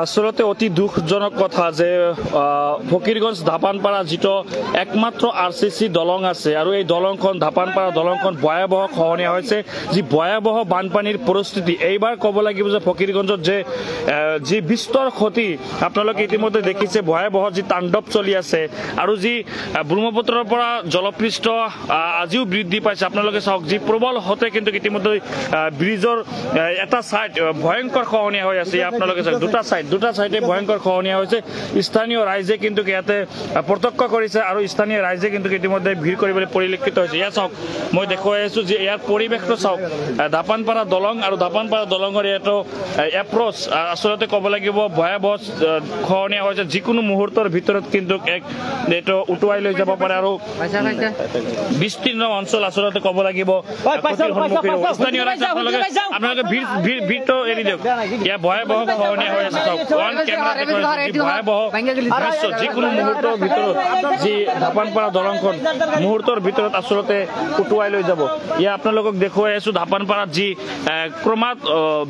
আসলতে অতি দুখজনক কথা যে ফকিৰগঞ্জ ধাপানপাৰা যেটো একমাত্ৰ আৰচিচি দলং আছে আৰু এই দলংখন ধাপানপাৰা দলংখন ভয়াবহ খহনীয়া হৈছে যি ভয়াবহ বানপানীৰ পৰিস্থিতি এইবাৰ ক'ব লাগিব যে ফকিৰগঞ্জত যে যি বিস্তৰ ক্ষতি আপোনালোকে ইতিমধ্যে দেখিছে ভয়াবহ যি তাণ্ডৱ চলি আছে আৰু যি ব্ৰহ্মপুত্ৰৰ পৰা জলপৃষ্ঠ আজিও বৃদ্ধি পাইছে আপোনালোকে চাওক যি প্ৰবল হতে কিন্তু ইতিমধ্যে ব্ৰিজৰ এটা সাইড ভয়ংকৰ খহনীয়া হৈ আছে আপোনালোকে চাওক দুটা সাইডে ভয়ংকৰ খহনীয়া হৈছে স্থানীয় ৰাইজে কিন্তু ইয়াতে প্ৰত্যক্ষ কৰিছে আৰু স্থানীয় ৰাইজে কিন্তু ইতিমধ্যে ভিৰ কৰিবলৈ পৰিলক্ষিত হৈছে ইয়া চাওক মই দেখুৱাই আছো যে ইয়াৰ পৰিৱেশটো চাওক ধাপানপাৰা দলং আৰু ধাপানপাৰা দলঙৰ এইটো এপ্ৰোচ আসলতে ক'ব লাগিব ভয়াবহ খহনীয়া হৈছে যিকোনো মুহূৰ্তৰ ভিতৰত কিন্তু এইটো উটুৱাই লৈ যাব পাৰে আৰু বিস্তীৰ্ণ অঞ্চল আসলতে ক'ব লাগিব স্থানীয় ৰাইজ আপোনালোকে ভিৰটো এৰি দিয়ক ইয়াৰ ভয়াবহ খহনীয়া হৈ আছে ওৱান কেমেৰা ভয়াবহ দৃশ্য যিকোনো মুহূৰ্তৰ ভিতৰত যি ধাপানপাৰা দলংখন মুহূৰ্তৰ ভিতৰত আসলতে উটুৱাই লৈ যাব ইয়া আপোনালোকক দেখুৱাই আছো ধাপানপাৰাত যি ক্ৰমাৎ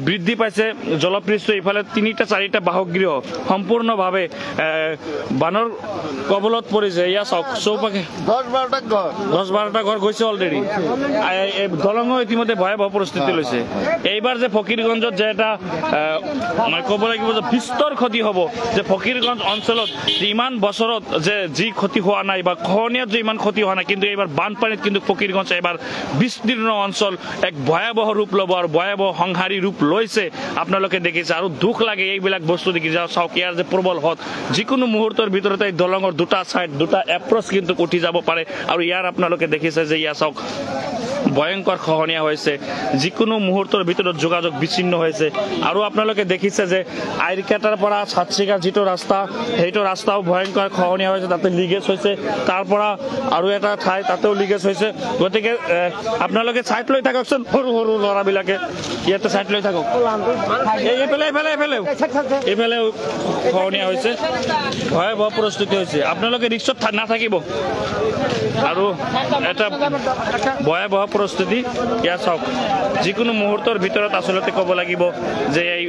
বৃদ্ধি পাইছে জলপৃষ্ঠ ইফালে 3-4টা বাসগৃহ সম্পূৰ্ণভাৱে বানৰ কবলত পৰিছে ইয়া চাওক চৌপাশে 10-12টা ঘৰ গৈছে অলৰেডি দলঙৰ ইতিমধ্যে ভয়াবহ পৰিস্থিতি লৈছে এইবাৰ যে ফকিৰগঞ্জত যে এটা ক'ব লাগিব যে বিস্তৰ ক্ষতি হ'ব যে ফকিৰগঞ্জ অঞ্চলত ইমান বছৰত যে যি ক্ষতি হোৱা নাই বা খহনীয়াত যে ইমান ক্ষতি হোৱা নাই কিন্তু এইবাৰ বানপানীত কিন্তু ফকিৰগঞ্জ এবাৰ বিস্তীৰ্ণ অঞ্চল এক ভয়াবহ ৰূপ ল'ব আৰু ভয়াবহ সংহাৰী ৰূপ লৈছে আপোনালোকে দেখিছে আৰু দুখ লাগে এইবিলাক বস্তু দেখি যাওঁ চাওক ইয়াৰ যে প্ৰবল হত যিকোনো মুহূৰ্তৰ ভিতৰতে এই দলঙৰ দুটা সাইড দুটা এপ্ৰোচ কিন্তু উঠি যাব পাৰে আৰু ইয়াৰ আপোনালোকে দেখিছে যে ইয়া চাওক ভয়ংকৰ খহনীয়া হৈছে যিকোনো মুহূৰ্তৰ ভিতৰত যোগাযোগ বিচ্ছিন্ন হৈছে আৰু আপোনালোকে দেখিছে যে আইৰকেটাৰ পৰা ছাত্ৰিকাৰ যিটো ৰাস্তা সেইটো ৰাস্তাও ভয়ংকৰ খহনীয়া হৈছে তাতে লিগেজ হৈছে তাৰ পৰা আৰু এটা ঠাই তাতেও লিগেজ হৈছে গতিকে আপোনালোকে ছাইড লৈ থাককচোন সৰু সৰু ল'ৰাবিলাকে ইয়াতে ছাইড লৈ থাকক এইফালে খহনীয়া হৈছে ভয়াবহ পৰিস্থিতি হৈছে আপোনালোকে ৰিক্সত নাথাকিব আৰু এটা ভয়াবহ পৰিস্থিতি ইয়া চাওক যিকোনো মুহূৰ্তৰ ভিতৰত আসলতে ক'ব লাগিব যে এই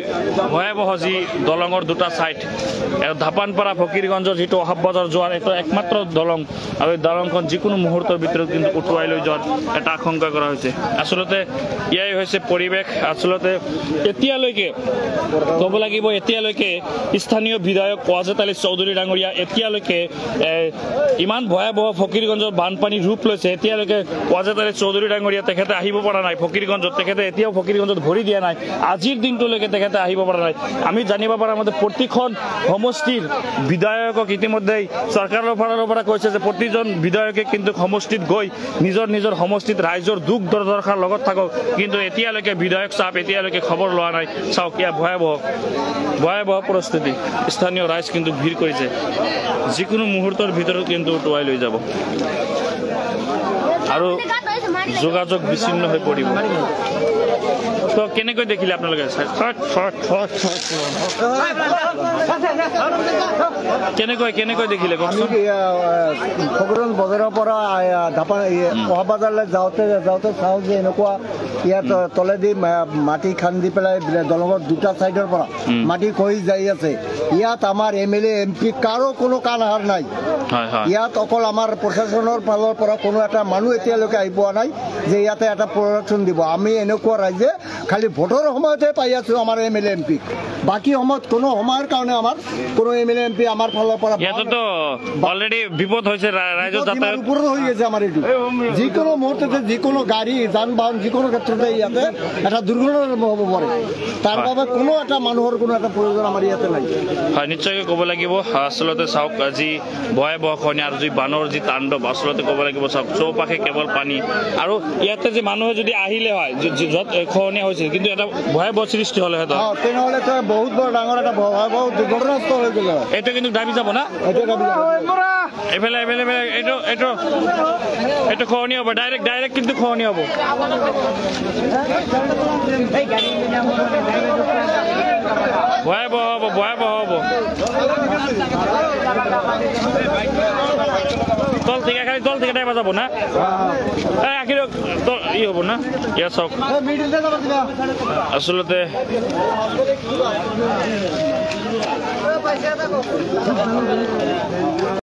ভয়াবহ যি দলঙৰ দুটা সাইড ধাপানপাৰা ফকিৰগঞ্জৰ যিটো অহাবজাৰ যোৱাৰ এটা একমাত্ৰ দলং আৰু এই দলংখন যিকোনো মুহূৰ্তৰ ভিতৰত কিন্তু উটুৱাই লৈ যোৱাৰ এটা আশংকা কৰা হৈছে আসলতে ইয়াই হৈছে পৰিৱেশ আসলতে এতিয়ালৈকে ক'ব লাগিব এতিয়ালৈকে স্থানীয় বিধায়ক ৱাজেদ আলী চৌধুৰী ডাঙৰীয়া এতিয়ালৈকে ইমান ভয়াবহ ফকিৰগঞ্জৰ বানপানীৰ ৰূপ লৈছে এতিয়ালৈকে ৱাজেদ আলী চৌধুৰী ডাঙৰীয়া তেখেতে আহিব পৰা নাই ফকিৰগঞ্জত তেখেতে এতিয়াও ফকিৰগঞ্জত ভৰি দিয়া নাই আজিৰ দিনটোলৈকে তেখেতে আহিব পৰা নাই আমি জানিব পৰা মতে প্ৰতিখন সমষ্টিৰ বিধায়কক ইতিমধ্যে চৰকাৰৰ ফালৰ পৰা কৈছে যে প্ৰতিজন বিধায়কে কিন্তু সমষ্টিত গৈ নিজৰ সমষ্টিত ৰাইজৰ দুখ দুৰ্দশাৰ লগত থাকক কিন্তু এতিয়ালৈকে বিধায়ক সাহেব এতিয়ালৈকে খবৰ লোৱা নাই চাওক ইয়া ভয়াবহ পৰিস্থিতি স্থানীয় ৰাইজ কিন্তু ভিৰ কৰিছে যিকোনো মুহূৰ্তৰ ভিতৰত কিন্তু উটুৱাই লৈ যাব আৰু যোগাযোগ বিচ্ছিন্ন হৈ পৰিব তো কেনেকৈ দেখিলে আপোনালোকে কেনেকৈ দেখিলে ফকিৰগঞ্জ বজাৰৰ পৰা অহাবজাৰলৈ যাওঁতে চাওঁ যে এনেকুৱা ইয়াত তলেদি মাটি খান্দি পেলাই দলঙৰ দুটা চাইডৰ পৰা মাটি খহি যাই আছে ইয়াত আমাৰ MLA MP কাৰো কোনো কাণসাৰ নাই ইয়াত অকল আমাৰ প্ৰশাসনৰ ফালৰ পৰা কোনো এটা মানুহ এতিয়ালৈকে আহি পোৱা নাই যে ইয়াতে এটা প্ৰডাকশ্যন দিব আমি এনেকুৱা ৰাইজে খালি ভোটৰ সময়তে পাই আছো আমাৰ MLA MP বাকি সময়ত কোনো সময়ৰ কাৰণে আমাৰ কোনো MLA MP আমাৰ ফালৰ পৰা ইয়াতো অলৰেডি বিপদ হৈছে ৰাইজৰ যাতায়াত ওপৰত হৈ গৈছে আমাৰ এইটো যিকোনো মুহূৰ্ততে যিকোনো গাড়ী যান বাহন যিকোনো ক্ষেত্ৰতে ইয়াতে এটা দুৰ্ঘটনা হ'ব পাৰে তাৰ বাবে কোনো এটা মানুহৰ কোনো এটা প্ৰয়োজন আমাৰ ইয়াতে নাই হয় নিশ্চয়কৈ ক'ব লাগিব আসলতে চাওক আজি ভয়াবহ খহনীয়া আৰু যি বানৰ যি তাণ্ডৱ আসলতে ক'ব লাগিব চাওক চৌপাশে কেৱল পানী আৰু ইয়াতে যে মানুহে যদি আহিলে হয় য'ত খহনীয়া হৈছিল কিন্তু এটা ভয়াবহ সৃষ্টি হ'লে হয়তো তেনেহ'লে বহুত বৰ ডাঙৰ এটা ভয়াবহ দুৰ্ঘটনাস্থ হৈ গ'ল এইটো কিন্তু দাবি যাব না এইফালে এইটো খহনীয়া হ'ব ডাইৰেক্ট কিন্তু খহনীয়া হ'ব ভয়াবহ হ'ব তল থেকে টাইমা যাব না আখির ই হব না ইয়া চাওক আসলতে